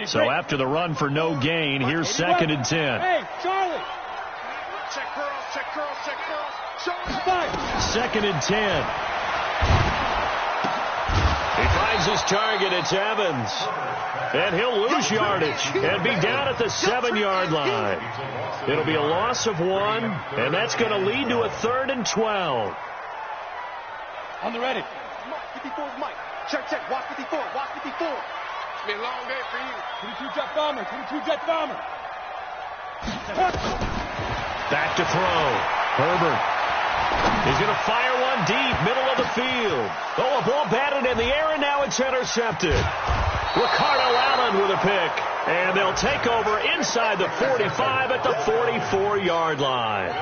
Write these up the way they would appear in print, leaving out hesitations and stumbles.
So after the run for no gain, here's 2nd and 10. Hey, Charlie. Check girls, check girls, check girls. Charlie. 2nd and 10. He finds his target. It's Evans. And he'll lose yardage and be down at the 7-yard line. It'll be a loss of 1, and that's going to lead to a 3rd and 12. On the ready. Mike, 54 is Mike. Check, check. Watch 54. Watch 54. It's been a long day for you. 22 jet bomber. 22 jet bomber. Back to throw. Herbert. He's going to fire one deep, middle of the field. Oh, a ball batted in the air, and now it's intercepted. Ricardo Allen with a pick. And they'll take over inside the 45 at the 44-yard line.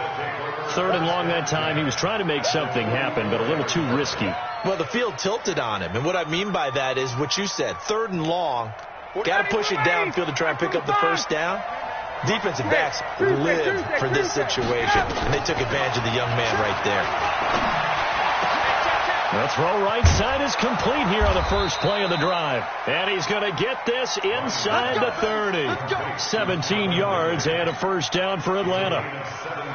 3rd and long that time. He was trying to make something happen, but a little too risky. Well, the field tilted on him. And what I mean by that is what you said. 3rd and long. Got to push it downfield to try and pick up the first down. Defensive backs live for this situation, and they took advantage of the young man right there. The throw right side is complete here on the first play of the drive. And he's going to get this inside the 30. 17 yards and a first down for Atlanta.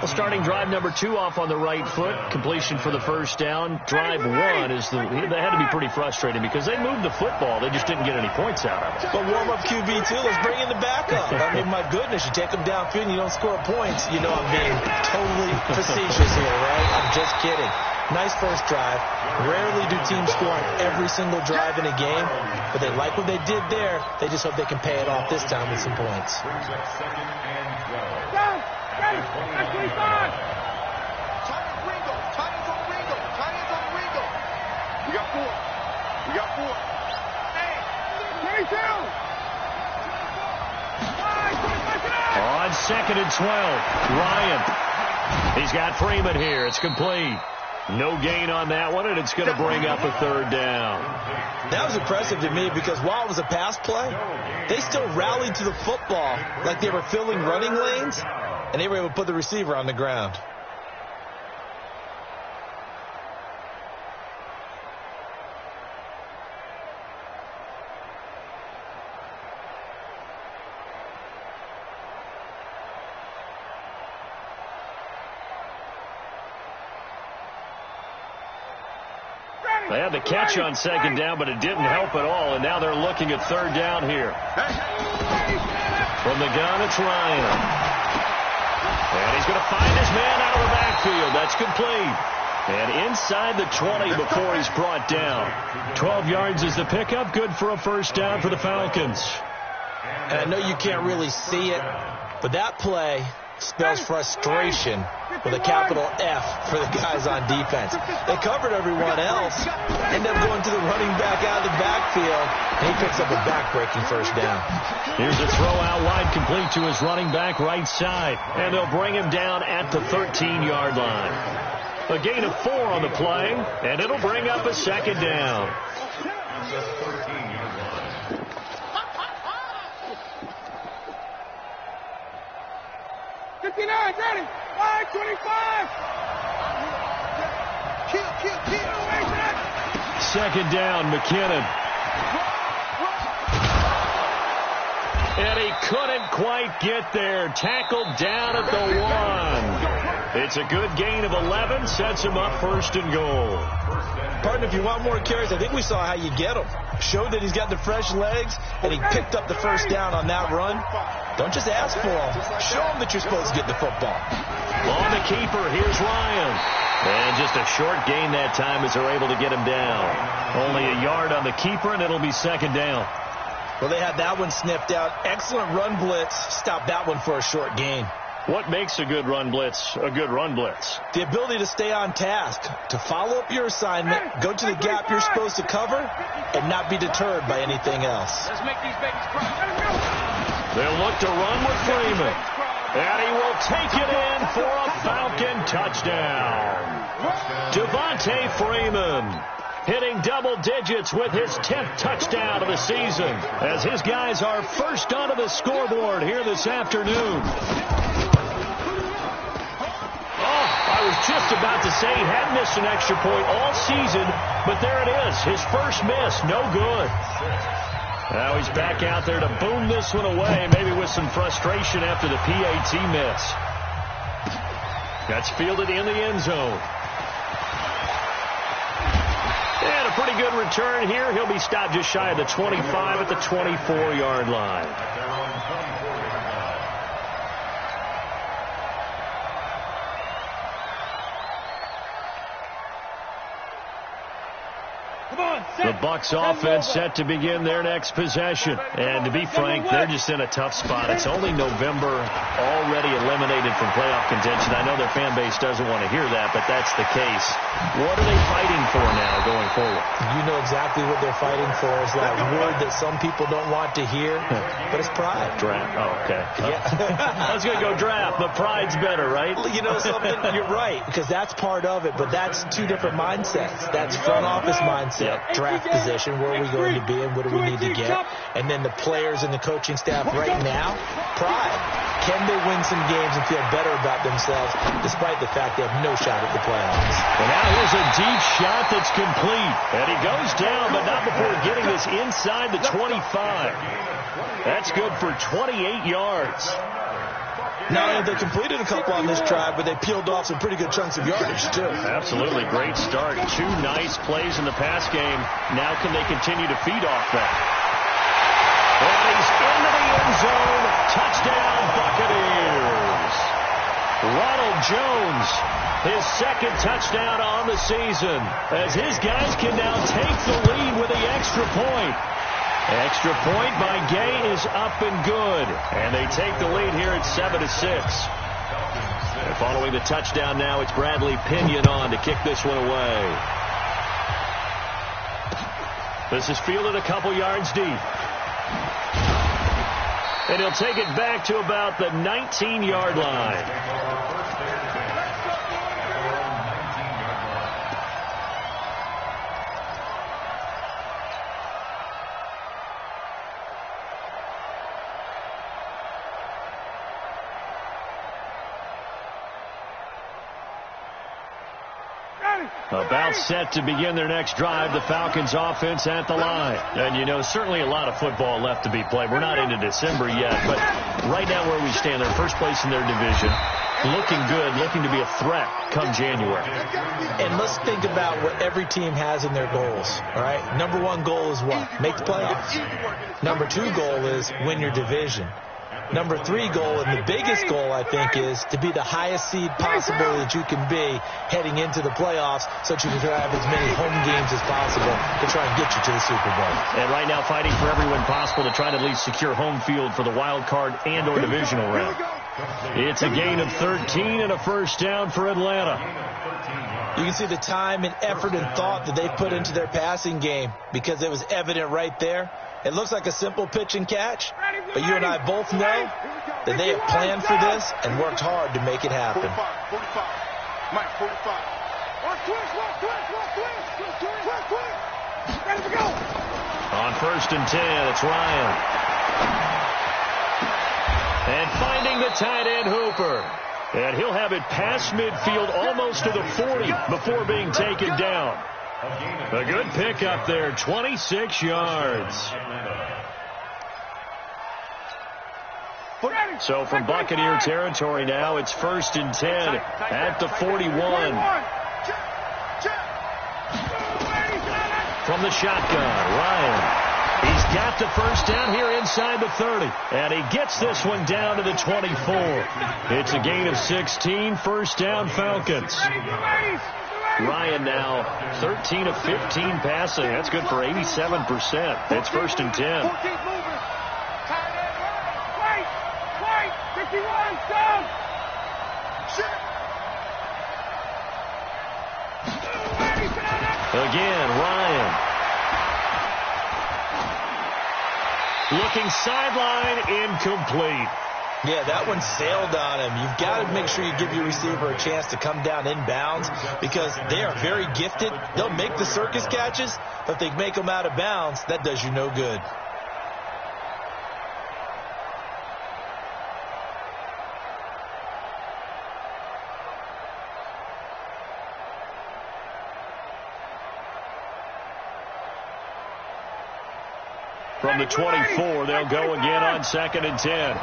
Well, starting drive number 2 off on the right foot. Completion for the first down. Drive 1 that had to be pretty frustrating because they moved the football. They just didn't get any points out of it. But warm-up QB, too. Let's bring in the backup. I mean, my goodness, you take them downfield and you don't score points. You know I'm being totally facetious here, right? I'm just kidding. Nice first drive. Rarely do teams score on every single drive in a game, but they like what they did there. They just hope they can pay it off this time with some points. We got 4. We got 4. Hey, 22. On 2nd and 12, Ryan. He's got Freeman here. It's complete. No gain on that one, and it's going to bring up a 3rd down. That was impressive to me because while it was a pass play, they still rallied to the football like they were filling running lanes, and they were able to put the receiver on the ground. They had the catch on 2nd down, but it didn't help at all, and now they're looking at 3rd down here. From the gun, it's Ryan. And he's going to find his man out of the backfield. That's complete. And inside the 20 before he's brought down. 12 yards is the pickup. Good for a first down for the Falcons. And I know you can't really see it, but that play spells frustration with a capital F for the guys on defense. They covered everyone else, end up going to the running back out of the backfield, and he picks up a back-breaking first down. Here's a throw out wide complete to his running back right side, and they'll bring him down at the 13-yard line. A gain of 4 on the play, and it'll bring up a 2nd down. 59, ready. 525. Kill. 2nd down, McKinnon. And he couldn't quite get there. Tackled down at the 1. It's a good gain of 11. Sets him up 1st and goal. Partner, if you want more carries, I think we saw how you get him. Showed that he's got the fresh legs, and he picked up the first down on that run. Don't just ask for him. Show him that you're supposed to get the football. On the keeper, here's Ryan. And just a short gain that time as they're able to get him down. Only a yard on the keeper, and it'll be 2nd down. Well, they had that one sniffed out. Excellent run blitz. Stop that one for a short gain. What makes a good run blitz a good run blitz? The ability to stay on task, to follow up your assignment, go to the gap you're supposed to cover, and not be deterred by anything else. Let's make these babies cry. They'll look to run with Freeman. And he will take it in for a Falcon touchdown. Devontae Freeman hitting double digits with his 10th touchdown of the season as his guys are first onto the scoreboard here this afternoon. I was just about to say he hadn't missed an extra point all season, but there it is. His first miss, no good. Now he's back out there to boom this one away, maybe with some frustration after the PAT miss. That's fielded in the end zone. And a pretty good return here. He'll be stopped just shy of the 25 at the 24-yard line. The Bucs offense set to begin their next possession. And to be frank, they're just in a tough spot. It's only November, already eliminated from playoff contention. I know their fan base doesn't want to hear that, but that's the case. What are they fighting for now going forward? You know exactly what they're fighting for. Is that word that some people don't want to hear, but it's pride. Draft. Oh, okay. Yeah. I was going to go draft, but pride's better, right? You know something? You're right, because that's part of it, but that's two different mindsets. That's front office mindset, draft position, where are we going to be and what do we need to get? And then the players and the coaching staff right now, pride. Can they win some games and feel better about themselves despite the fact they have no shot at the playoffs? And now here's a deep shot that's complete. And he goes down, but not before getting this inside the 25. That's good for 28 yards. Not only they completed a couple on this drive, but they peeled off some pretty good chunks of yardage, too. Absolutely. Great start. Two nice plays in the pass game. Now can they continue to feed off that? And he's into the end zone. Touchdown, Buccaneers. Ronald Jones, his second touchdown on the season, as his guys can now take the lead with the extra point. Extra point by Gay is up and good. And they take the lead here at 7-6. And following the touchdown now, it's Bradley Pinion on to kick this one away. This is fielded a couple yards deep. And he'll take it back to about the 19-yard line. About set to begin their next drive, the Falcons offense at the line. And, you know, certainly a lot of football left to be played. We're not into December yet, but right now where we stand, they're first place in their division. Looking good, looking to be a threat come January. And let's think about what every team has in their goals, all right? Number one goal is what? Make the playoffs. Number two goal is win your division. Number three goal, and the biggest goal, I think, is to be the highest seed possible that you can be heading into the playoffs so that you can have as many home games as possible to try and get you to the Super Bowl. And right now fighting for every win possible to try to at least secure home field for the wild card and or divisional round. It's a gain of 13 and a first down for Atlanta. You can see the time and effort and thought that they put into their passing game because it was evident right there. It looks like a simple pitch and catch, but you and I both know that they have planned for this and worked hard to make it happen. 45. Mike, 45. Ready to go. On 1st and 10, it's Ryan. And finding the tight end, Hooper. And he'll have it past midfield almost to the 40 before being taken down. A good pick up there, 26 yards. So from Buccaneer territory now, it's 1st and 10 at the 41. From the shotgun, Ryan. He's got the first down here inside the 30. And he gets this one down to the 24. It's a gain of 16, first down Falcons. Ryan now 13 of 15 passing. That's good for 87%. It's 1st and 10. Wait, 51, down. Again, Ryan. Looking sideline, incomplete. Yeah, that one sailed on him. You've got to make sure you give your receiver a chance to come down inbounds because they are very gifted. They'll make the circus catches, but if they make them out of bounds, that does you no good. From the 24, they'll go again on 2nd and 10.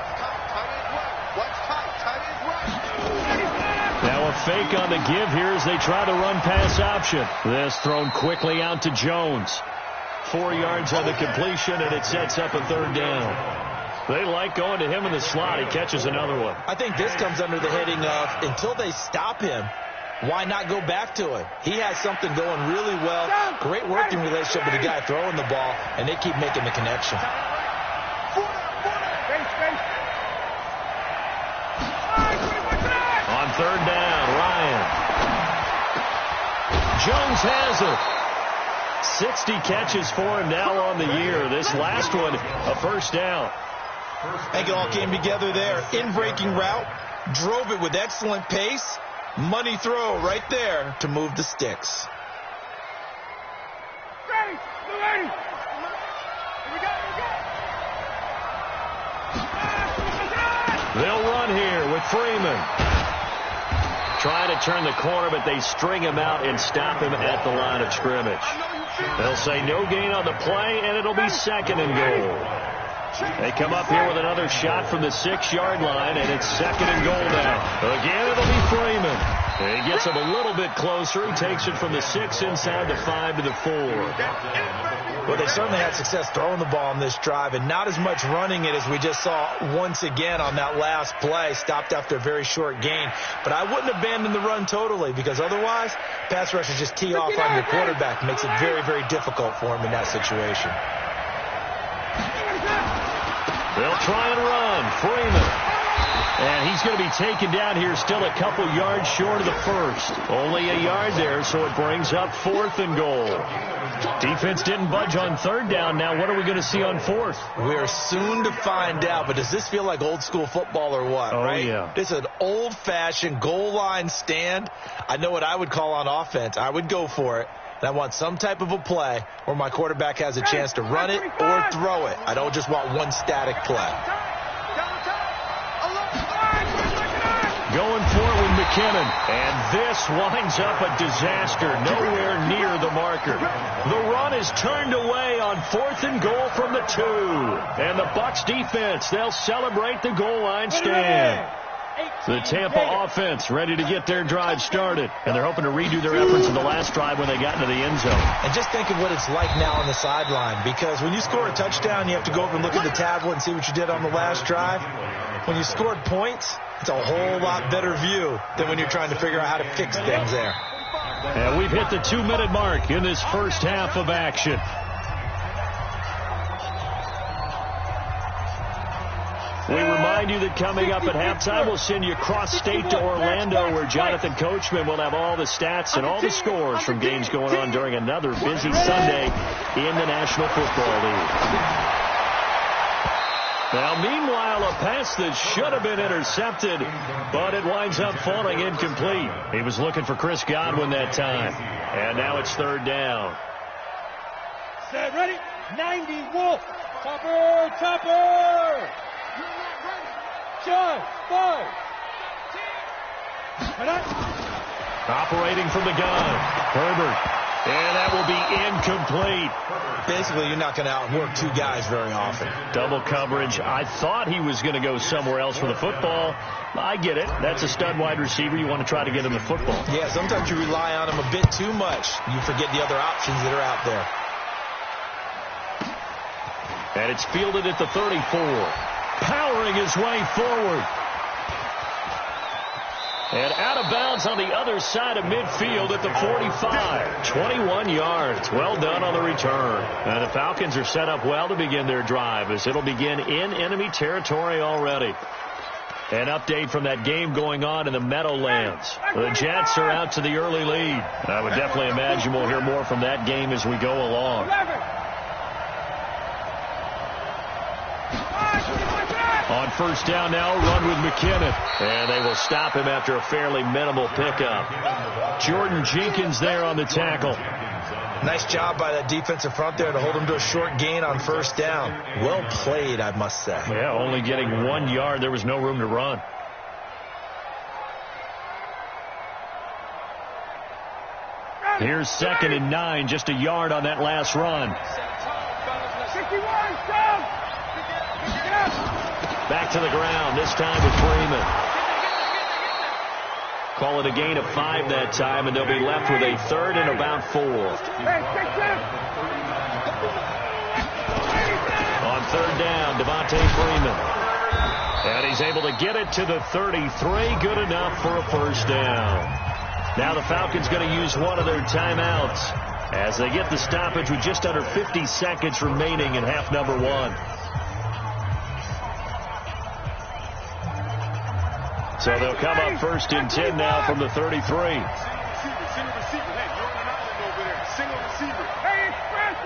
Now a fake on the give here as they try the run-pass option. This thrown quickly out to Jones. 4 yards on the completion, and it sets up a 3rd down. They like going to him in the slot. He catches another one. I think this comes under the heading of until they stop him, why not go back to him? He has something going really well. Great working relationship with the guy throwing the ball, and they keep making the connection. On 3rd down, Ryan. Jones has it. 60 catches for him now on the year. This last one, a 1st down. I think it all came together there. In-breaking route, drove it with excellent pace. Money throw right there to move the sticks. They'll run here with Freeman. Trying to turn the corner, but they string him out and stop him at the line of scrimmage. They'll say no gain on the play, and it'll be 2nd and goal. They come up here with another shot from the 6-yard line, and it's 2nd and goal now. Again, it'll be Freeman. He gets him a little bit closer. He takes it from the 6 inside the 5 to the 4. Well, they certainly had success throwing the ball on this drive, and not as much running it as we just saw once again on that last play. Stopped after a very short gain. But I wouldn't abandon the run totally, because otherwise, pass rushers just tee off on your quarterback. Makes it very, very difficult for him in that situation. They'll try and run. Freeman. And he's going to be taken down here still a couple yards short of the 1st. Only a yard there, so it brings up 4th and goal. Defense didn't budge on 3rd down. Now what are we going to see on 4th? We're soon to find out, but does this feel like old school football or what? Oh, right? Yeah. This is an old-fashioned goal line stand. I know what I would call on offense. I would go for it. And I want some type of a play where my quarterback has a chance to run it or throw it. I don't just want one static play. Going for it with McKinnon. And this winds up a disaster. Nowhere near the marker. The run is turned away on 4th and goal from the 2. And the Bucs defense, they'll celebrate the goal line stand. The Tampa offense ready to get their drive started. And they're hoping to redo their efforts in the last drive when they got into the end zone. And just think of what it's like now on the sideline. Because when you score a touchdown, you have to go over and look at the tablet and see what you did on the last drive. When you scored points, it's a whole lot better view than when you're trying to figure out how to fix things there. And we've hit the 2-minute mark in this first half of action. We remind you that coming up at halftime, we'll send you cross-state to Orlando, where Jonathan Coachman will have all the stats and all the scores from games going on during another busy Sunday in the National Football League. Now, meanwhile, a pass that should have been intercepted, but it winds up falling incomplete. He was looking for Chris Godwin that time. And now it's 3rd down. Set, ready? 90, Wolf. Topper, Topper. John, 5. Operating from the gun, Herbert. And that will be incomplete. Basically, you're not going to outwork 2 guys very often. Double coverage. I thought he was going to go somewhere else for the football. I get it. That's a stud wide receiver. You want to try to get him the football. Yeah, sometimes you rely on him a bit too much. You forget the other options that are out there. And it's fielded at the 34. Powering his way forward. And out of bounds on the other side of midfield at the 45. 21 yards. Well done on the return. And the Falcons are set up well to begin their drive, as it'll begin in enemy territory already. An update from that game going on in the Meadowlands. The Jets are out to the early lead. I would definitely imagine we'll hear more from that game as we go along. On 1st down now, run with McKinnon. And they will stop him after a fairly minimal pickup. Jordan Jenkins there on the tackle. Nice job by that defensive front there to hold him to a short gain on 1st down. Well played, I must say. Yeah, only getting 1 yard. There was no room to run. Here's 2nd and 9, just a yard on that last run. 51, back to the ground, this time with Freeman. Call it a gain of 5 that time, and they'll be left with a 3rd and about 4. On 3rd down, Devontae Freeman. And he's able to get it to the 33. Good enough for a 1st down. Now the Falcons going to use one of their timeouts as they get the stoppage with just under 50 seconds remaining in half number 1. So they'll come up 1st and 10 now from the 33. Single receiver. Hey, you're on an island over there. Single receiver. Hey, express.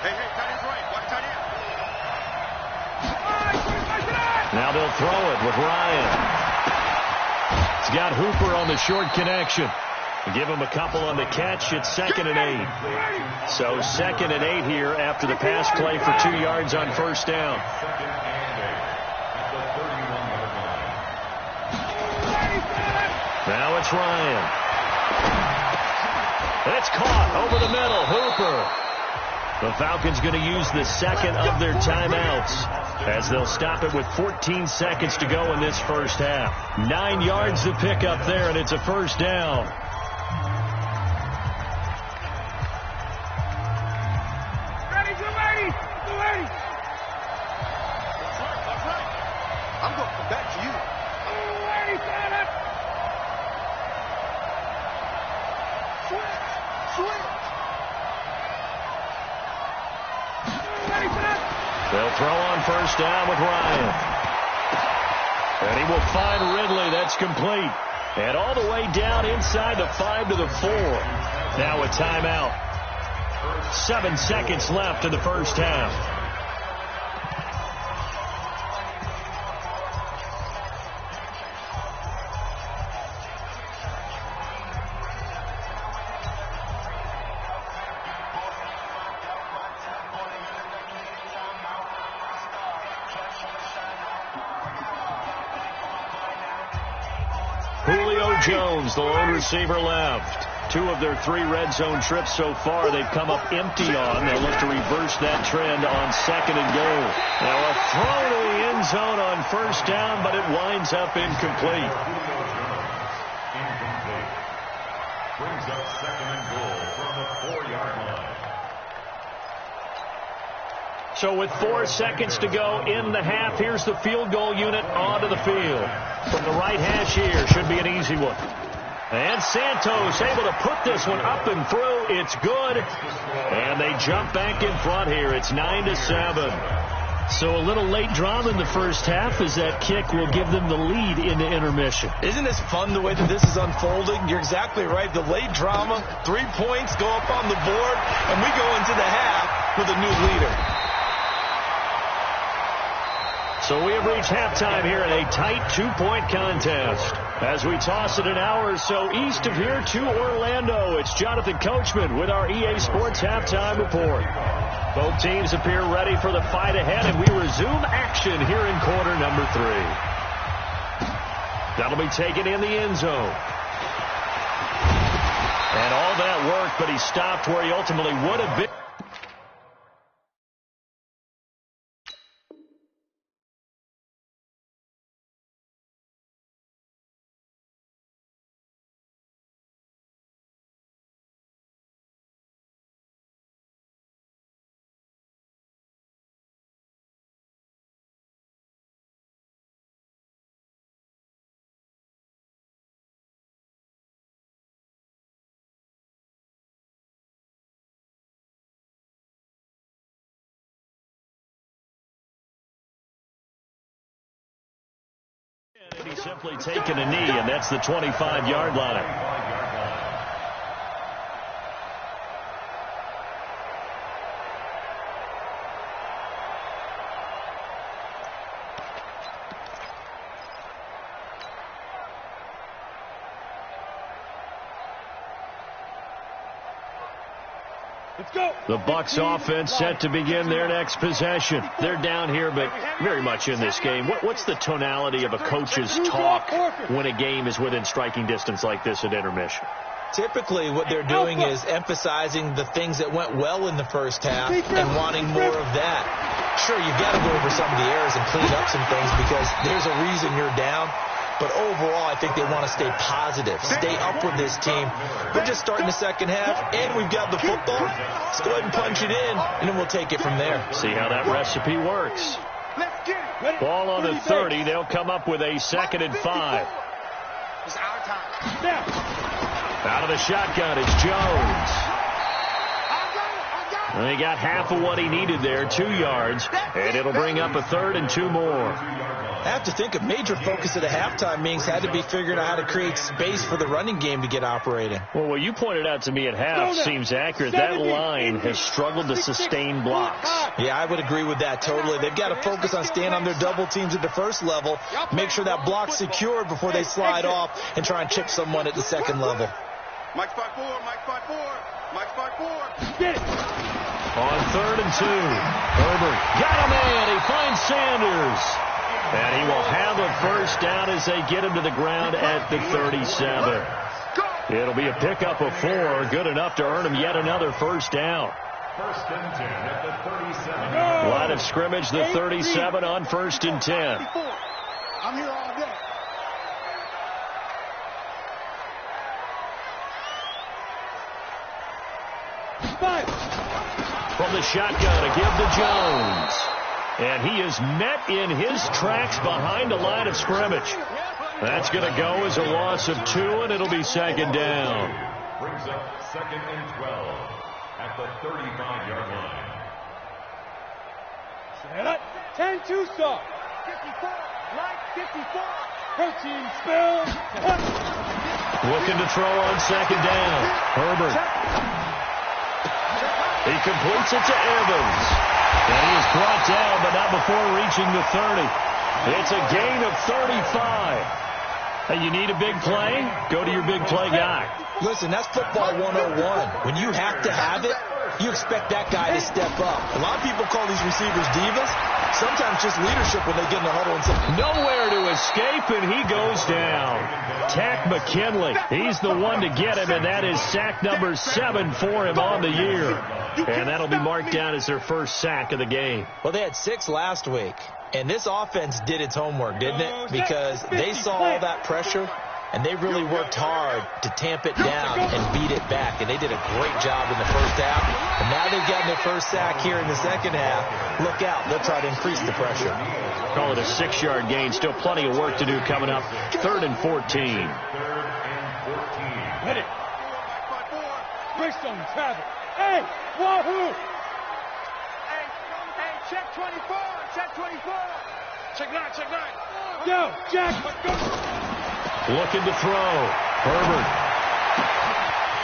Hey, tight end's right. Watch tight end. Now they'll throw it with Ryan. He's got Hooper on the short connection. Give him a couple on the catch. It's 2nd and 8. So 2nd and 8 here after the pass play for 2 yards on 1st down. Now it's Ryan. It's caught over the middle. Hooper. The Falcons going to use the 2nd of their timeouts as they'll stop it with 14 seconds to go in this 1st half. 9 yards to pick up there, and it's a 1st down. Ready. That's right. I'm going to come back to you. They'll throw on 1st down with Ryan. And he will find Ridley. That's complete. And all the way down inside the 5 to the 4. Now a timeout. 7 seconds left in the 1st half. Jones, the lone receiver, left. 2 of their 3 red zone trips so far they've come up empty on. They'll look to reverse that trend on 2nd and goal. Now a throw to the end zone on 1st down, but it winds up incomplete. Brings up 2nd and goal from the 4-yard line. So with 4 seconds to go in the half, here's the field goal unit onto the field. From the right hash here, should be an easy one. And Santos able to put this one up and through. It's good. And they jump back in front here. It's 9-7. So a little late drama in the 1st half as that kick will give them the lead in the intermission. Isn't this fun the way that this is unfolding? You're exactly right. The late drama, 3 points go up on the board, and we go into the half with a new leader. So we have reached halftime here in a tight 2-point contest. As we toss it an hour or so east of here to Orlando, it's Jonathan Coachman with our EA Sports Halftime Report. Both teams appear ready for the fight ahead, and we resume action here in quarter number 3. That'll be taken in the end zone. And all that work, but he stopped where he ultimately would have been. And he's simply taken a knee, and that's the 25-yard line. The Bucs offense set to begin their next possession. They're down here, but very much in this game. What's the tonality of a coach's talk when a game is within striking distance like this at intermission? Typically, what they're doing is emphasizing the things that went well in the 1st half and wanting more of that. Sure, you've got to go over some of the errors and clean up some things because there's a reason you're down. But overall, I think they want to stay positive, stay up with this team. We're just starting the second half, and we've got the football. Let's go ahead and punch it in, and then we'll take it from there. See how that recipe works. Ball on the 30. They'll come up with a 2nd and 5. It's our time. Out of the shotgun is Jones. And he got half of what he needed there, 2 yards, and it'll bring up a 3rd and 2 more. I have to think a major focus of the halftime meetings had to be figuring out how to create space for the running game to get operating. Well, what you pointed out to me at half seems accurate. That line has struggled to sustain blocks. Yeah, I would agree with that totally. They've got to focus on staying on their double teams at the first level, make sure that block's secured before they slide off and try and chip someone at the second level. Mike's 5-4, Mike's 5-4, Mike's 5-4. Get it. On 3rd and 2, Herbert got a man. He finds Sanders. And he will have a first down as they get him to the ground at the 37. It'll be a pickup of 4, good enough to earn him yet another first down. 1st and 10 at the 37. Line of scrimmage, the 37 on 1st and 10. I'm here all day. From the shotgun, a give to Jones. And he is met in his tracks behind the line of scrimmage. That's going to go as a loss of 2, and it'll be 2nd down. Brings up 2nd and 12 at the 35-yard line. 10-2 stop. 54, Mike, 54. Protein spill. Looking to throw on 2nd down. Herbert. He completes it to Evans. And he is brought down, but not before reaching the 30. It's a gain of 35. Hey, you need a big play? Go to your big play guy. Listen, that's football 101. When you have to have it, you expect that guy to step up. A lot of people call these receivers divas. Sometimes just leadership when they get in the huddle and say, nowhere to escape, and he goes down. Tack McKinley, he's the one to get him, and that is sack number 7 for him on the year. And that'll be marked down as their first sack of the game. Well, they had 6 last week, and this offense did its homework, didn't it? Because they saw all that pressure, and they really worked hard to tamp it down and beat it back. And they did a great job in the first half. And now they've gotten their first sack here in the second half. Look out. They'll try to increase the pressure. Call it a 6-yard gain. Still plenty of work to do coming up. 3rd and 14. 3rd and 14. Hit it. Bristol travel. Hey, wahoo! Hey, check 24, check 24. Check 9, check 9. Go, Jack. Go. Looking to throw. Herbert.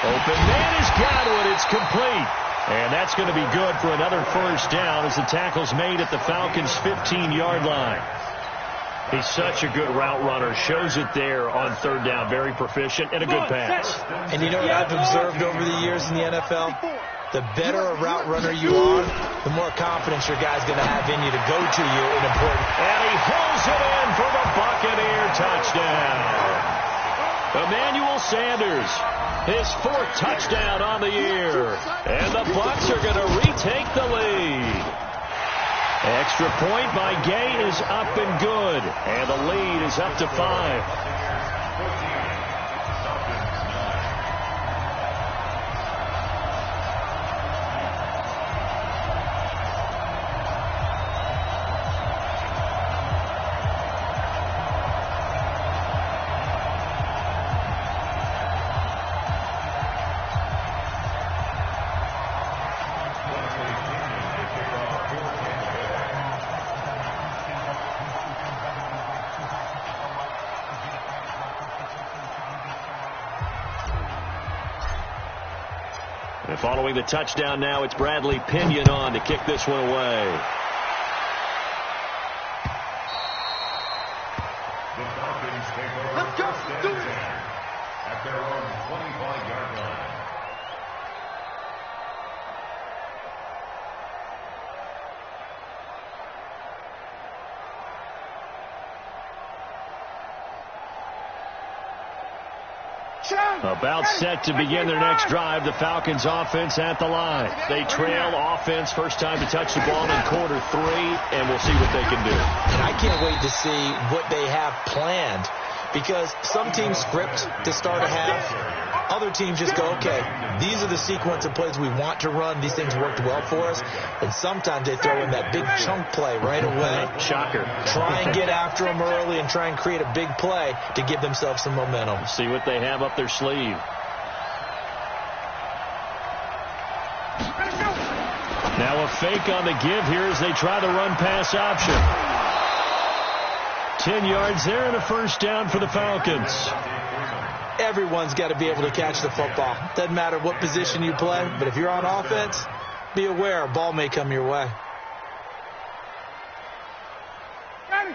Open man is Godwin. It's complete. And that's going to be good for another first down as the tackle's made at the Falcons' 15-yard line. He's such a good route runner. Shows it there on 3rd down. Very proficient and a good pass. And you know what I've observed over the years in the NFL? The better a route runner you are, the more confidence your guy's going to have in you to go to you in important. And he hauls it in for the Buccaneer touchdown. Emmanuel Sanders, his 4th touchdown on the year. And the Bucs are going to retake the lead. Extra point by Gay is up and good. And the lead is up to 5. And following the touchdown now, it's Bradley Pinion on to kick this one away. The Falcons take over 1st and 10 at their own 25-yard line. About set to begin their next drive, the Falcons offense at the line. They trail offense, first time to touch the ball in quarter 3, and we'll see what they can do. And I can't wait to see what they have planned, because some teams script to start a half. Other teams just go, okay, these are the sequence of plays we want to run. These things worked well for us. And sometimes they throw in that big chunk play right away. Shocker. Try and get after them early and try and create a big play to give themselves some momentum. See what they have up their sleeve. Now a fake on the give here as they try the run-pass option. 10 yards there and a first down for the Falcons. Everyone's got to be able to catch the football. Doesn't matter what position you play, but if you're on offense, be aware a ball may come your way.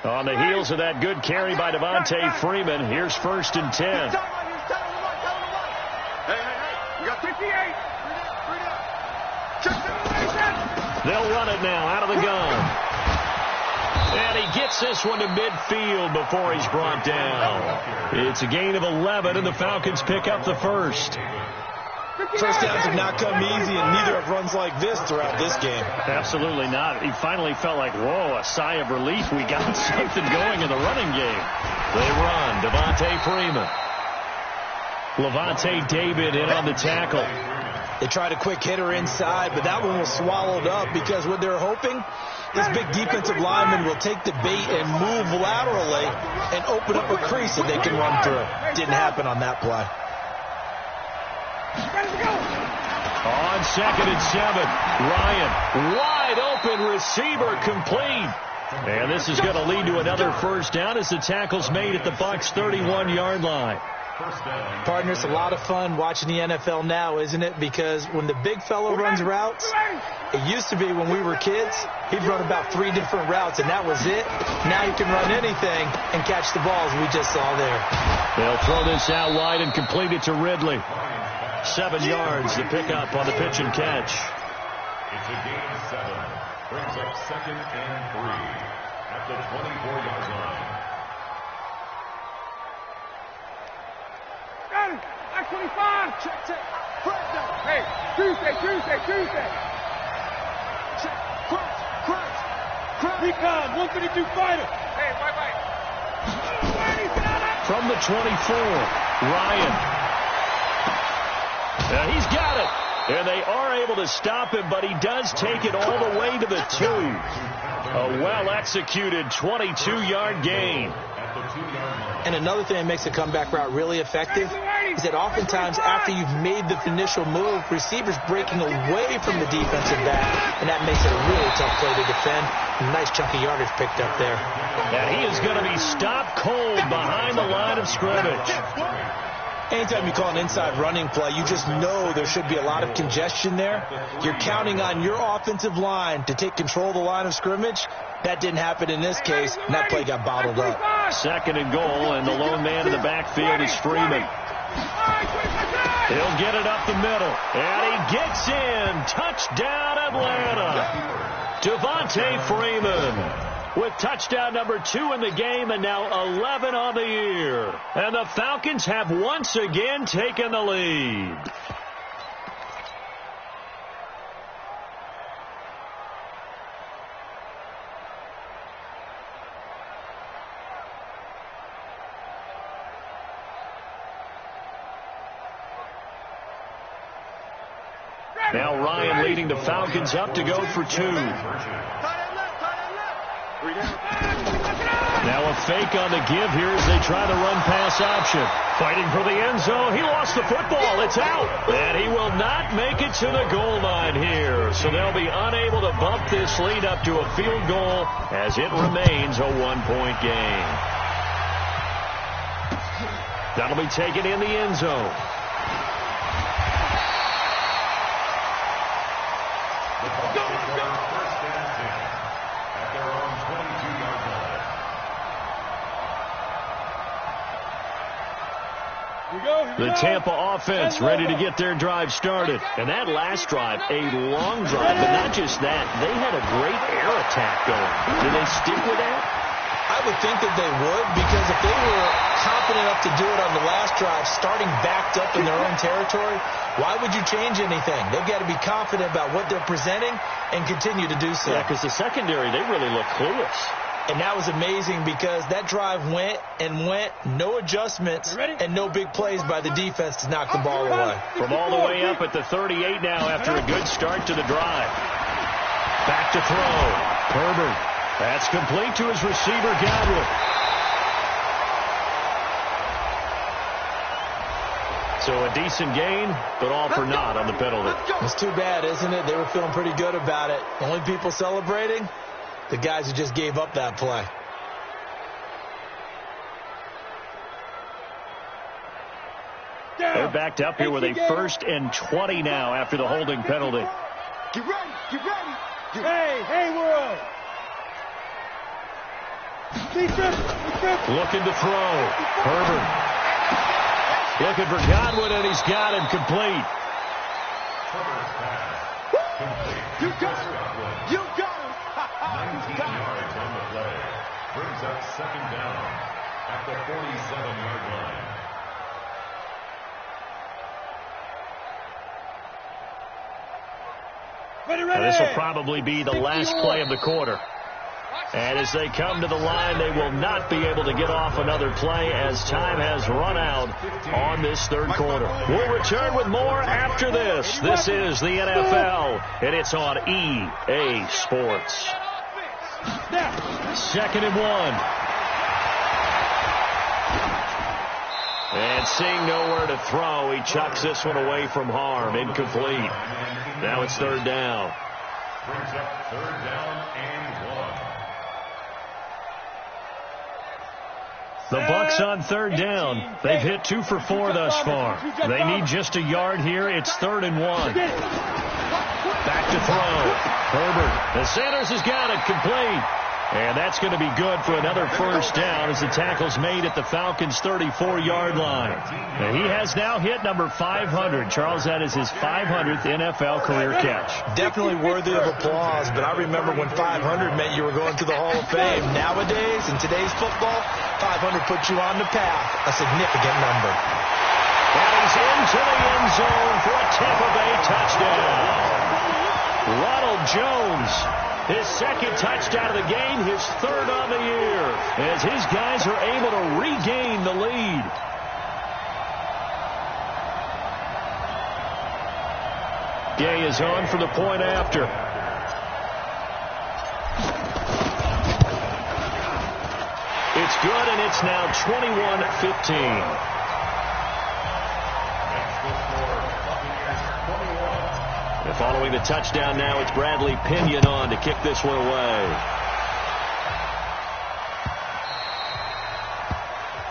On the heels of that good carry by Devontae Freeman, here's 1st and 10. Hey, you got 58. They'll run it now out of the gun. And he gets this one to midfield before he's brought down. It's a gain of 11, and the Falcons pick up the first. First downs have not come easy, and neither have runs like this throughout this game. Absolutely not. He finally felt like, whoa, a sigh of relief. We got something going in the running game. They run. Devontae Freeman. Levante David in on the tackle. They tried a quick hitter inside, but that one was swallowed up because what they're hoping, this big defensive lineman will take the bait and move laterally and open up a crease that they can run through. Didn't happen on that play. On 2nd and 7, Ryan, wide open receiver, complete. And this is going to lead to another first down as the tackle's made at the Bucs 31-yard line. Partners, a lot of fun watching the NFL now, isn't it? Because when the big fella runs routes, it used to be when we were kids, he'd run about 3 different routes, and that was it. Now you can run anything and catch the balls we just saw there. They'll throw this out wide and complete it to Ridley. 7 yards to pick up on the pitch and catch. It's a gain of 7. Brings up 2nd and 3 at the 24-yard line. I-25. Check. Hey, Tuesday. Check. Cross. Recon, 152 fighter. Hey, bye. From the 24, Ryan. He's got it. And they are able to stop him, but he does take it all the way to the 2. A well-executed 22-yard gain. And another thing that makes a comeback route really effective is that oftentimes after you've made the initial move, receivers breaking away from the defensive back, and that makes it a really tough play to defend. A nice chunk of yardage picked up there. And he is going to be stopped cold behind the line of scrimmage. Anytime you call an inside running play, you just know there should be a lot of congestion there. You're counting on your offensive line to take control of the line of scrimmage. That didn't happen in this case, and that play got bottled up. 2nd and goal, and the lone man in the backfield is Freeman. He'll get it up the middle, and he gets in. Touchdown, Atlanta. Devontae Freeman with touchdown number 2 in the game, and now 11 on the year. And the Falcons have once again taken the lead. Now Ryan leading the Falcons up to go for 2. Now a fake on the give here as they try the run-pass option. Fighting for the end zone. He lost the football. It's out. And he will not make it to the goal line here. So they'll be unable to bump this lead up to a field goal as it remains a 1-point game. That'll be taken in the end zone. The Tampa offense ready to get their drive started. And that last drive, a long drive. But not just that, they had a great air attack going. Do they stick with that? I would think that they would, because if they were confident enough to do it on the last drive, starting backed up in their own territory, why would you change anything? They've got to be confident about what they're presenting and continue to do so. Yeah, because the secondary, they really look clueless. And that was amazing because that drive went and went, no adjustments and no big plays by the defense to knock the ball away. From all the way up at the 38 now after a good start to the drive. Back to throw. Herbert. That's complete to his receiver, Godwin. So a decent gain, but all for naught on the penalty. It's too bad, isn't it? They were feeling pretty good about it. The only people celebrating, the guys who just gave up that play. They're backed up here with a 1st and 20 now after the holding penalty. Get ready, get ready. Hey, world. Looking to throw. Herbert. Looking for Godwin, and he's got him complete. You got him. You got him. 19 yards on the play. Brings up 2nd down at the 47-yard line. This will probably be the last play of the quarter. And as they come to the line, they will not be able to get off another play as time has run out on this 3rd quarter. We'll return with more after this. This is the NFL, and it's on EA Sports. 2nd and 1. And seeing nowhere to throw, he chucks this one away from harm. Incomplete. Now it's 3rd down. Brings up 3rd down and 1. The Bucs on 3rd down. They've hit 2 for 4 thus far. They need just a yard here. It's 3rd and 1. Back to throw. Herbert. The Sanders has got it complete. And that's going to be good for another 1st down as the tackle's made at the Falcons' 34-yard line. And he has now hit number 500. Charles, that is his 500th NFL career catch. Definitely worthy of applause, but I remember when 500 meant you were going to the Hall of Fame. Nowadays, in today's football, 500 puts you on the path, a significant number. And he's into the end zone for a Tampa Bay touchdown. Ronald Jones. His 2nd touchdown of the game, his 3rd on the year, as his guys are able to regain the lead. Gay is on for the point after. It's good, and it's now 21-15. Following the touchdown now, it's Bradley Pinion on to kick this one away.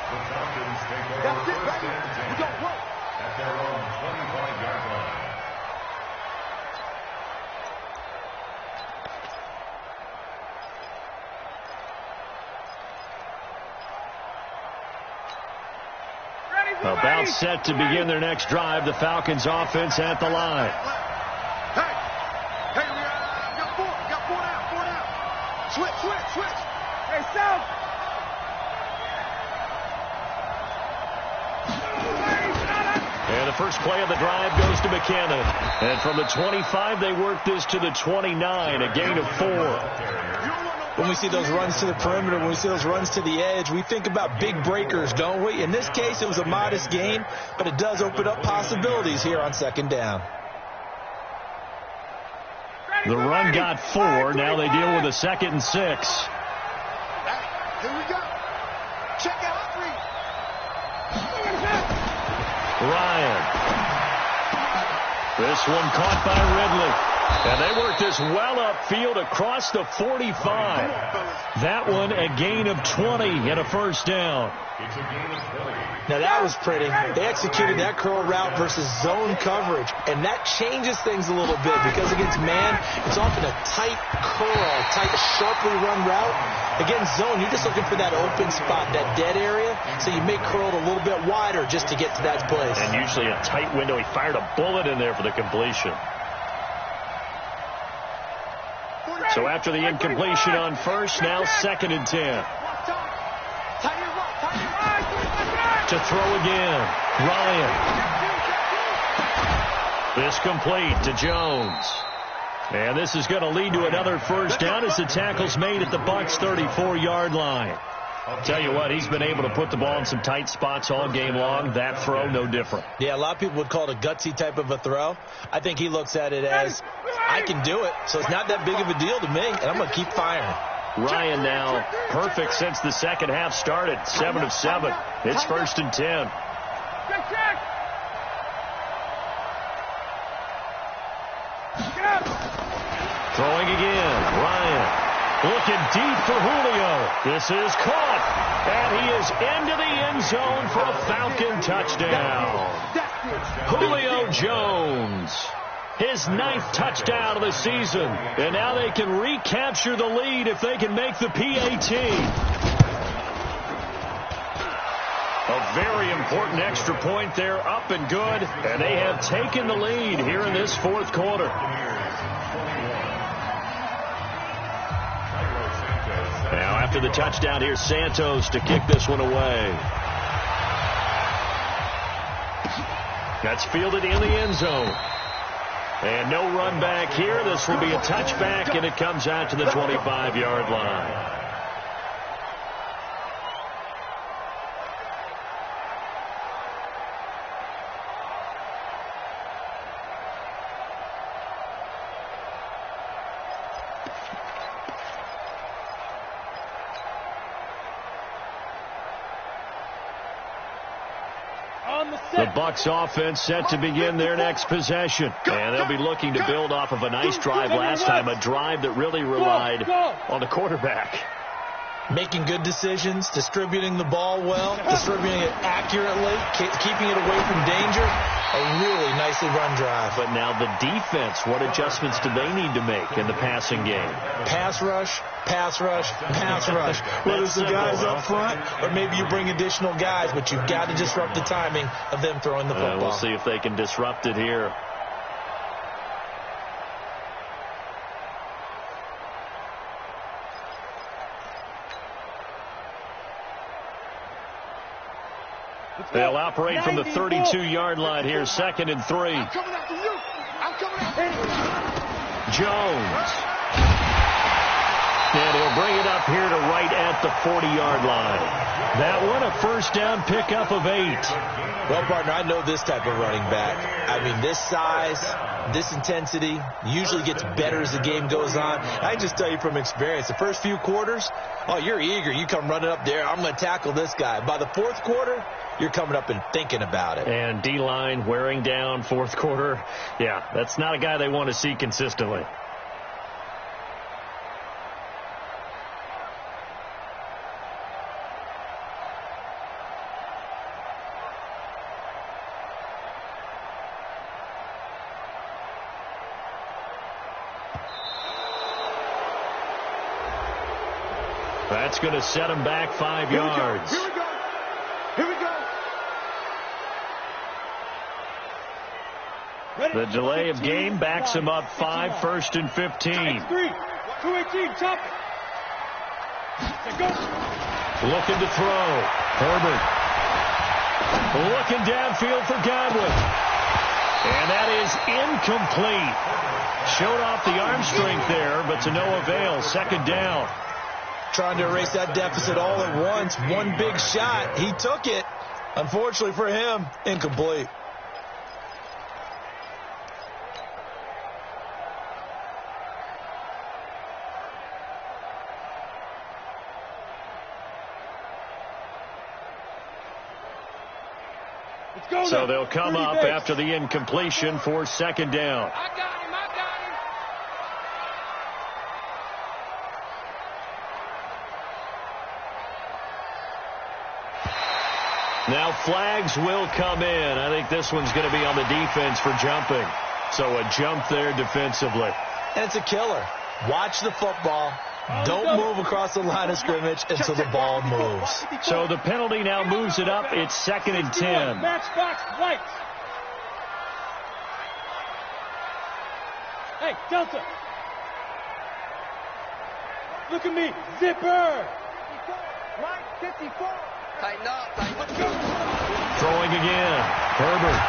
The Falcons take over 1st and 10 at their own 25-yard line. About set to begin their next drive, the Falcons offense at the line. Hey, we got 4 down. Switch. Hey, South. And the first play of the drive goes to McKinnon. And from the 25, they work this to the 29, a gain of 4. When we see those runs to the perimeter, when we see those runs to the edge, we think about big breakers, don't we? In this case, it was a modest gain, but it does open up possibilities here on 2nd down. The run got 4. Now they deal with a 2nd and 6. Here we go. Check out 3. Ryan. This one caught by Ridley. And they work this well upfield across the 45. That one a gain of 20 and a 1st down. It's a gain of 20. Now that was pretty. They executed that curl route versus zone coverage, and that changes things a little bit because against man, it's often a tight curl, tight, sharply run route. Against zone, you're just looking for that open spot, that dead area, so you may curl it a little bit wider just to get to that place. And usually a tight window. He fired a bullet in there for the completion. So after the incompletion on 1st, now 2nd and 10. To throw again. Ryan. This complete to Jones. And this is going to lead to another first down as the tackle's made at the Bucs 34-yard line. Tell you what, he's been able to put the ball in some tight spots all game long. That throw, no different. Yeah, a lot of people would call it a gutsy type of a throw. I think he looks at it as, I can do it, so it's not that big of a deal to me, and I'm going to keep firing. Ryan now perfect since the second half started. 7 of 7. It's 1st and 10. Throwing again. Ryan looking deep for Julio. This is caught. And he is into the end zone for a Falcon touchdown. Julio Jones. His 9th touchdown of the season. And now they can recapture the lead if they can make the PAT. A very important extra point there, up and good. And they have taken the lead here in this 4th quarter. Now after the touchdown, here's Santos to kick this one away. That's fielded in the end zone. And no run back here. This will be a touchback, and it comes out to the 25-yard line. The Bucs offense set to begin their next possession. And they'll be looking to build off of a nice drive last time, a drive that really relied on the quarterback. Making good decisions, distributing the ball well, distributing it accurately, keeping it away from danger. A really nicely run drive. But now the defense, what adjustments do they need to make in the passing game? Pass rush, pass rush, pass rush. Whether it's the guys up front or maybe you bring additional guys, but you've got to disrupt the timing of them throwing the football. We'll see if they can disrupt it here. They'll operate from the 32-yard line here, 2nd and 3. Jones. And he'll bring it up here to right at the 40-yard line. That one, a first down pickup of 8. Well, partner, I know this type of running back. I mean, this size, this intensity usually gets better as the game goes on. I can just tell you from experience, the first few quarters, oh, you're eager. You come running up there, I'm going to tackle this guy. By the 4th quarter, you're coming up and thinking about it. And D-line wearing down 4th quarter. Yeah, that's not a guy they want to see consistently. That's going to set him back 5 yards. Here we go. Here we go. The delay of game backs him up 5, 1st and 15. 3, 2-18, chop. Go. Looking to throw. Herbert. Looking downfield for Godwin. And that is incomplete. Showed off the arm strength there, but to no avail. 2nd down. Trying to erase that deficit all at once. One big shot. He took it. Unfortunately for him, incomplete. So they'll come up after the incompletion for 2nd down. I got him. Now flags will come in. I think this one's going to be on the defense for jumping. So a jump there defensively. And it's a killer. Watch the football. Don't move across the line of scrimmage until the ball moves. So the penalty now moves it up. It's 2nd and 10. Matchbox white. Hey, Delta. Look at me. Zipper. Mike, 54. Tighten up. Let's go. Throwing again. Herbert.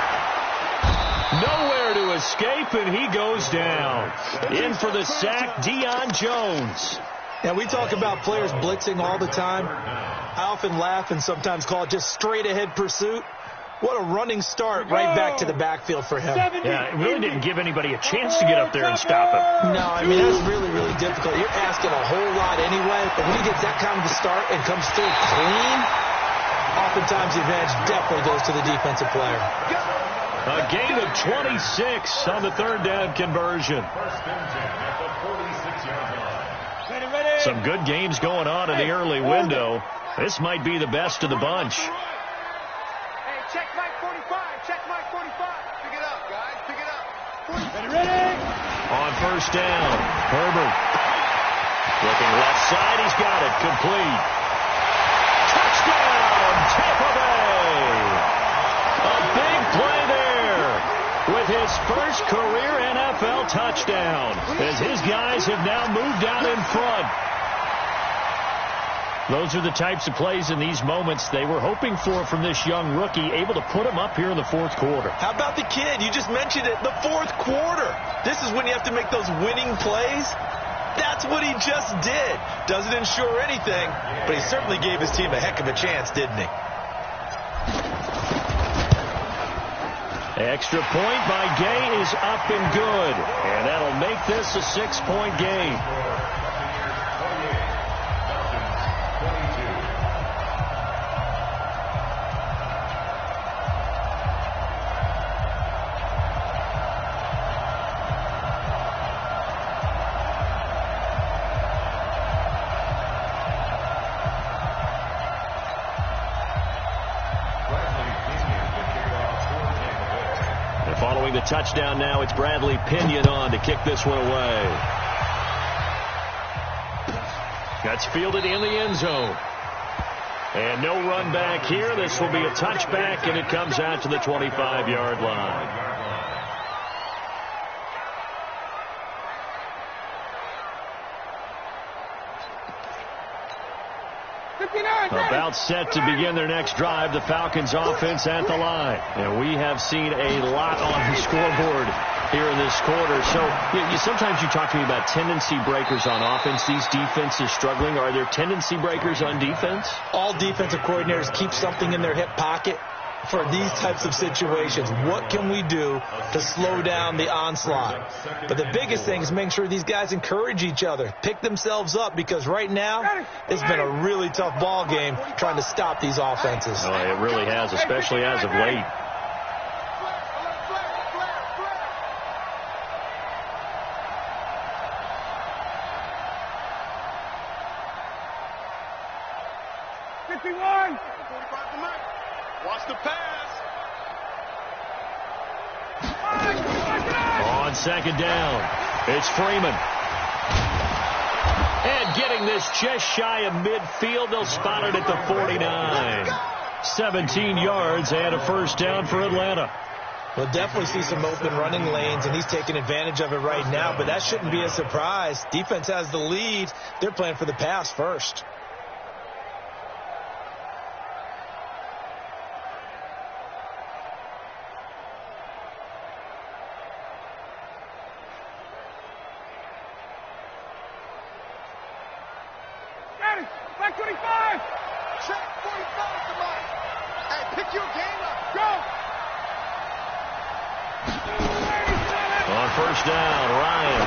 Nowhere to escape, and he goes down. In for the sack, Deion Jones. Yeah, we talk about players blitzing all the time. I often laugh and sometimes call it just straight-ahead pursuit. What a running start right back to the backfield for him. Yeah, it really didn't give anybody a chance to get up there and stop him. No, I mean, that's really, really difficult. You're asking a whole lot anyway, but when he gets that kind of a start and comes through clean, oftentimes the advantage definitely goes to the defensive player. A gain of 26 on the third down conversion. First and 10 at the 46-yard line. Some good games going on in the early window. This might be the best of the bunch. Hey, check Mike 45. Check Mike 45. Pick it up, guys. Pick it up. Ready? On first down, Herbert. Looking left side, he's got it. Complete. Touchdown, Tampa Bay. A big play there with his first career NFL touchdown, as his guys have now moved out in front. Those are the types of plays in these moments they were hoping for from this young rookie, able to put him up here in the fourth quarter. How about the kid? You just mentioned it, the fourth quarter. This is when you have to make those winning plays. That's what he just did. Doesn't ensure anything, but he certainly gave his team a heck of a chance, didn't he? Extra point by Gay is up and good, and that'll make this a 6-point game. Following the touchdown now, it's Bradley Pinion on to kick this one away. That's fielded in the end zone. And no run back here. This will be a touchback, and it comes out to the 25-yard line. About set to begin their next drive, the Falcons offense at the line. And we have seen a lot on the scoreboard here in this quarter. So sometimes you talk to me about tendency breakers on offense. These defenses struggling. Are there tendency breakers on defense? All defensive coordinators keep something in their hip pocket for these types of situations. What can we do to slow down the onslaught? But the biggest thing is making sure these guys encourage each other, pick themselves up, because right now it's been a really tough ball game trying to stop these offenses. Oh, it really has, especially as of late. Watch the pass. On second down, it's Freeman. And getting this just shy of midfield, they'll spot it at the 49. 17 yards and a first down for Atlanta. We'll definitely see some open running lanes, and he's taking advantage of it right now, but that shouldn't be a surprise. Defense has the lead. They're playing for the pass first. Back 25. Check 45 to Mike. Hey, pick your game up. Go. On first down, Ryan.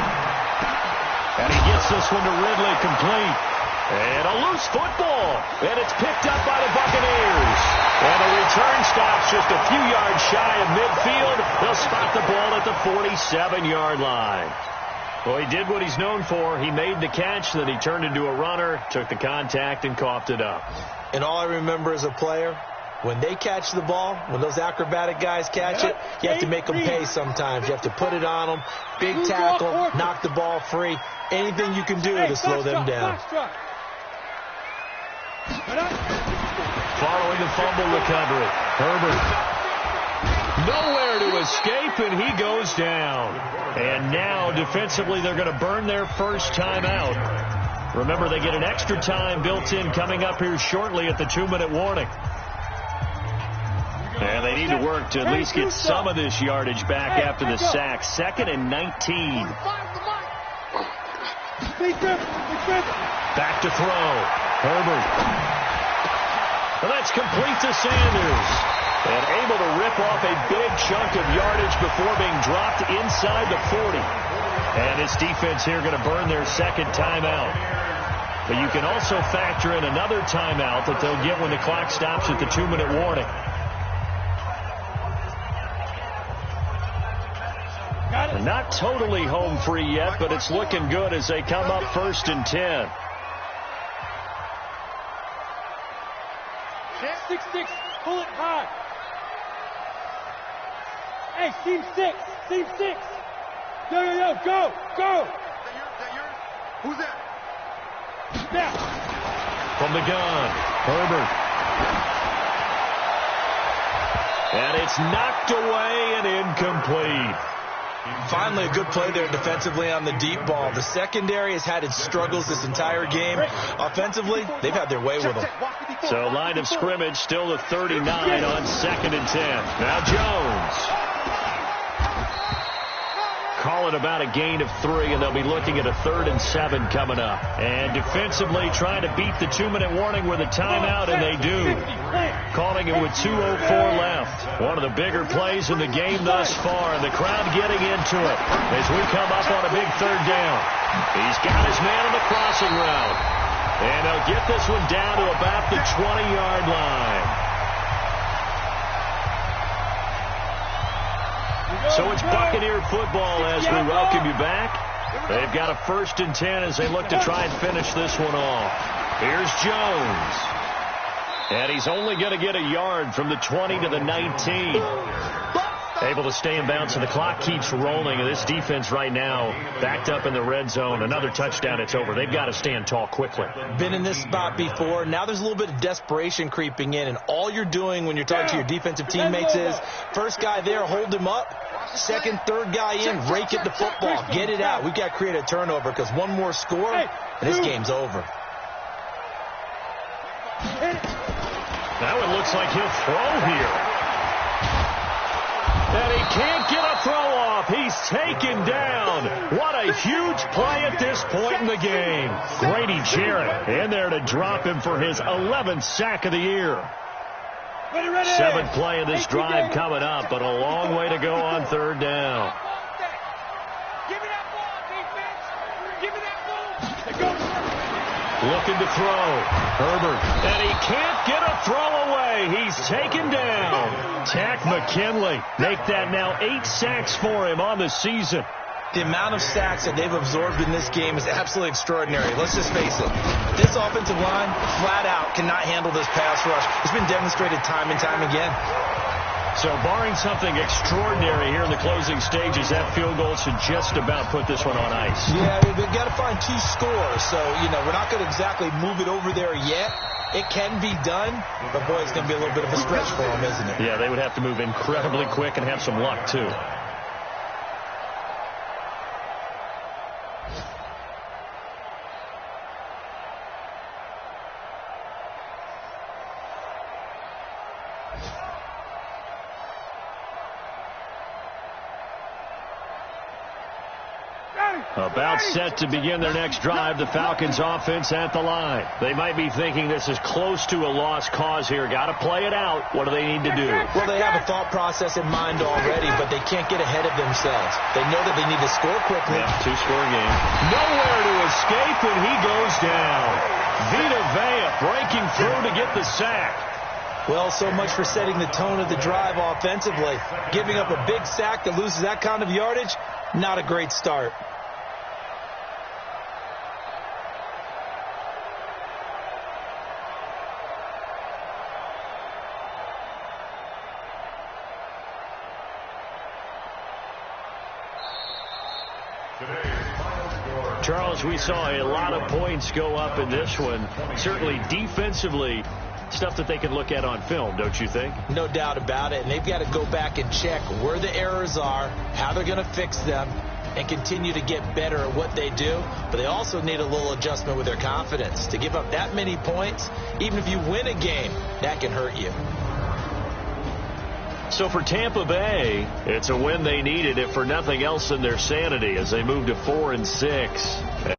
And he gets this one to Ridley, complete. And a loose football. And it's picked up by the Buccaneers. And the return stops just a few yards shy of midfield. They'll spot the ball at the 47-yard line. Well, he did what he's known for. He made the catch, then he turned into a runner, took the contact, and coughed it up. And all I remember as a player, when they catch the ball, when those acrobatic guys catch it, you have to make them pay sometimes. You have to put it on them, big tackle, knock the ball free, anything you can do to slow them down. Following the fumble recovery, Herbert. Nowhere to escape, and he goes down. And now, defensively, they're going to burn their first time out. Remember, they get an extra time built in coming up here shortly at the 2-minute warning. And they need to work to at least get some of this yardage back after the sack. 2nd and 19. Back to throw. Herbert. And that's complete to Sanders. And able to rip off a big chunk of yardage before being dropped inside the 40. And this defense here going to burn their second timeout. But you can also factor in another timeout that they'll get when the clock stops at the 2-minute warning. They're not totally home free yet, but it's looking good as they come up 1st and 10. 6-6, pull it high. Hey, team 6, team 6. Yo, go. Who's that? Now. From the gun, Herbert. And it's knocked away and incomplete. Finally, a good play there defensively on the deep ball. The secondary has had its struggles this entire game. Offensively, they've had their way with them. So line of scrimmage still to 39 on 2nd and 10. Now Jones. Call it about a gain of 3, and they'll be looking at a 3rd and 7 coming up. And defensively trying to beat the 2-minute warning with a timeout, and they do. Calling it with 2:04 left. One of the bigger plays in the game thus far, and the crowd getting into it as we come up on a big 3rd down. He's got his man on the crossing route. And they'll get this one down to about the 20-yard line. So it's Buccaneer football as we welcome you back. They've got a 1st and 10 as they look to try and finish this one off. Here's Jones. And he's only going to get a yard from the 20 to the 19. Able to stay in bounds, and the clock keeps rolling. And this defense right now backed up in the red zone. Another touchdown, it's over. They've got to stand tall quickly. Been in this spot before. Now there's a little bit of desperation creeping in, and all you're doing when you're talking to your defensive teammates is first guy there, hold him up. Second, third guy in, rake it to football. Get it out. We've got to create a turnover because one more score, and this game's over. Now it looks like he'll throw here. And he can't get a throw off. He's taken down. What a huge play at this point in the game. Grady Jarrett in there to drop him for his 11th sack of the year. 7th play of this drive coming up, but a long way to go on 3rd down. Give me that ball, defense. Give me that ball. Looking to throw. Herbert. And he can't get a throw away. He's taken down. Tack McKinley. Make that now 8 sacks for him on the season. The amount of sacks that they've absorbed in this game is absolutely extraordinary. Let's just face it. This offensive line, flat out, cannot handle this pass rush. It's been demonstrated time and time again. So barring something extraordinary here in the closing stages, that field goal should just about put this one on ice. Yeah, they've got to find 2 scores. So, we're not going to exactly move it over there yet. It can be done, but boy, it's going to be a little bit of a stretch for them, isn't it? Yeah, they would have to move incredibly quick and have some luck, too. About set to begin their next drive, the Falcons offense at the line. They might be thinking this is close to a lost cause here. Got to play it out. What do they need to do? Well, they have a thought process in mind already, but they can't get ahead of themselves. They know that they need to score quickly. Yeah, 2-score game. Nowhere to escape, and he goes down. Vita Vea breaking through to get the sack. Well, so much for setting the tone of the drive offensively. Giving up a big sack that loses that kind of yardage, not a great start. Charles, we saw a lot of points go up in this one. Certainly defensively, stuff that they can look at on film, don't you think? No doubt about it. And they've got to go back and check where the errors are, how they're going to fix them. and continue to get better at what they do, but they also need a little adjustment with their confidence. To give up that many points, even if you win a game, that can hurt you. So for Tampa Bay, it's a win they needed, if for nothing else, in their sanity as they move to 4-6.